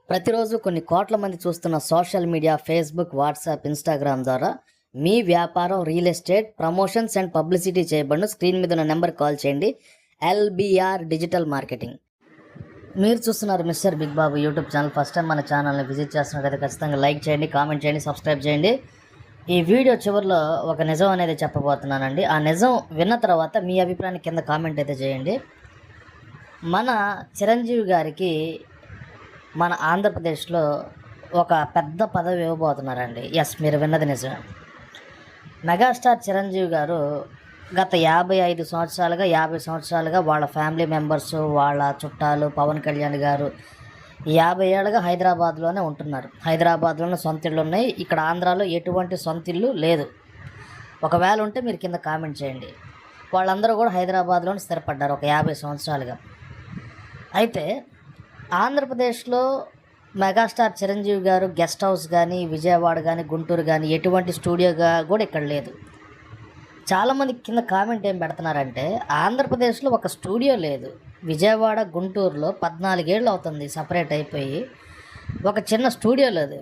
ప్రతిరోజు కొన్ని కోట్ల మంది చూస్తున్న social media Facebook, WhatsApp, Instagram ద్వారా మీ వ్యాపారం real estate promotions and publicity చేయబడిన స్క్రీన్ మీద ఉన్న నెంబర్ కాల్ చేయండి. LBR digital marketing. మీరు చూస్తున్నారు మిస్టర్ బిగ్ బాబు యూట్యూబ్ ఛానల్. ఫస్ట్ టైం మన ఛానల్ని విజిట్ చేస్తున్నట్లయితే ఖచ్చితంగా లైక్ చేయండి, కామెంట్ చేయండి, సబ్స్క్రైబ్ చేయండి. ఈ వీడియో చివరిలో ఒక నిజం అనేది చెప్పబోతున్నానండి. ఆ నిజం విన్న తర్వాత మీ అభిప్రాయాన్ని కింద కామెంట్ అయితే చేయండి. మన చిరంజీవి గారికి మన ఆంధ్రప్రదేశ్లో ఒక పెద్ద పదవి ఇవ్వబోతున్నారండి. ఎస్, మీరు విన్నది నిజమే. మెగాస్టార్ చిరంజీవి గారు గత 55 సంవత్సరాలుగా 50 సంవత్సరాలుగా వాళ్ళ ఫ్యామిలీ మెంబర్స్, వాళ్ళ చుట్టాలు, పవన్ కళ్యాణ్ గారు 50 ఏళ్ళుగా హైదరాబాద్లోనే ఉంటున్నారు. హైదరాబాద్లోనే సొంత ఇళ్ళు ఉన్నాయి. ఇక్కడ ఆంధ్రాలో ఎటువంటి సొంత ఇల్లు లేదు. ఒకవేళ ఉంటే మీరు కింద కామెంట్ చేయండి. వాళ్ళందరూ కూడా హైదరాబాద్లోనే స్థిరపడ్డారు ఒక 50 సంవత్సరాలుగా. అయితే ఆంధ్రప్రదేశ్లో మెగాస్టార్ చిరంజీవి గారు గెస్ట్ హౌస్ కానీ, విజయవాడ కానీ, గుంటూరు కానీ ఎటువంటి స్టూడియోగా కూడా ఇక్కడ లేదు. చాలామంది కింద కామెంట్ ఏం పెడుతున్నారంటే ఆంధ్రప్రదేశ్లో ఒక స్టూడియో లేదు. విజయవాడ, గుంటూరులో 14 ఏళ్ళు అవుతుంది సపరేట్ అయిపోయి, ఒక చిన్న స్టూడియో లేదు.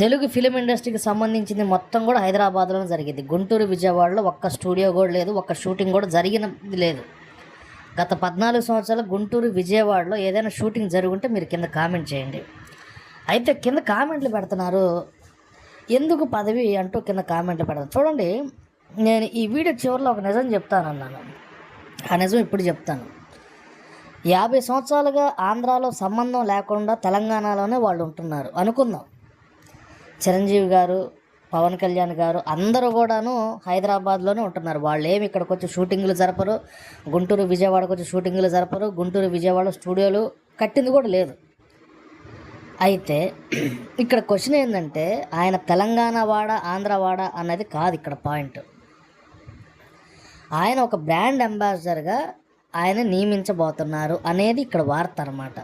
తెలుగు ఫిలిం ఇండస్ట్రీకి సంబంధించింది మొత్తం కూడా హైదరాబాద్లోనే జరిగింది. గుంటూరు, విజయవాడలో ఒక్క స్టూడియో కూడా లేదు, ఒక్క షూటింగ్ కూడా జరిగినది లేదు. గత 14 సంవత్సరాలు గుంటూరు, విజయవాడలో ఏదైనా షూటింగ్ జరుగుంటే మీరు కింద కామెంట్ చేయండి. అయితే కింద కామెంట్లు పెడుతున్నారు, ఎందుకు పదవి అంటూ కింద కామెంట్లు పెడతారు. చూడండి, నేను ఈ వీడియో చివరిలో ఒక నిజం చెప్తానన్నాను. ఆ నిజం ఇప్పుడు చెప్తాను. 50 సంవత్సరాలుగా ఆంధ్రాలో సంబంధం లేకుండా తెలంగాణలోనే వాళ్ళు ఉంటున్నారు అనుకుందాం. చిరంజీవి గారు, పవన్ కళ్యాణ్ గారు అందరూ కూడాను హైదరాబాద్లోనే ఉంటున్నారు. వాళ్ళు ఏమి ఇక్కడికి వచ్చి షూటింగ్లు జరపరు, గుంటూరు, విజయవాడకు వచ్చి షూటింగ్లు జరపరు, గుంటూరు, విజయవాడ స్టూడియోలు కట్టింది కూడా లేదు. అయితే ఇక్కడ క్వశ్చన్ ఏంటంటే ఆయన తెలంగాణ వాడ, ఆంధ్ర వాడ అన్నది కాదు ఇక్కడ పాయింట్. ఆయన ఒక బ్రాండ్ అంబాసిడర్గా ఆయన నియమించబోతున్నారు అనేది ఇక్కడ వార్త అన్నమాట.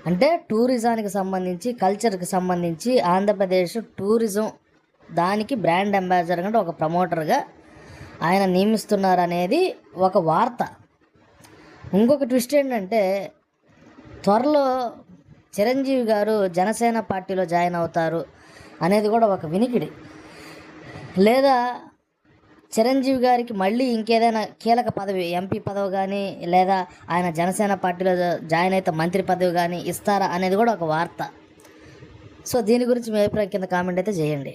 అంటే టూరిజానికి సంబంధించి, కల్చర్కి సంబంధించి ఆంధ్రప్రదేశ్ టూరిజం దానికి బ్రాండ్ అంబాసిడర్ అంటే ఒక ప్రమోటర్గా ఆయన నియమిస్తున్నారు అనేది ఒక వార్త. ఇంకొక ట్విస్ట్ ఏంటంటే త్వరలో చిరంజీవి గారు జనసేన పార్టీలో జాయిన్ అవుతారు అనేది కూడా ఒక వినికిడి. లేదా చిరంజీవి గారికి మళ్ళీ ఇంకేదైనా కీలక పదవి, ఎంపీ పదవి కానీ, లేదా ఆయన జనసేన పార్టీలో జాయిన్ అయితే మంత్రి పదవి కానీ ఇస్తారా అనేది కూడా ఒక వార్త. సో దీని గురించి మీ అభిప్రాయం కింద కామెంట్ అయితే చేయండి.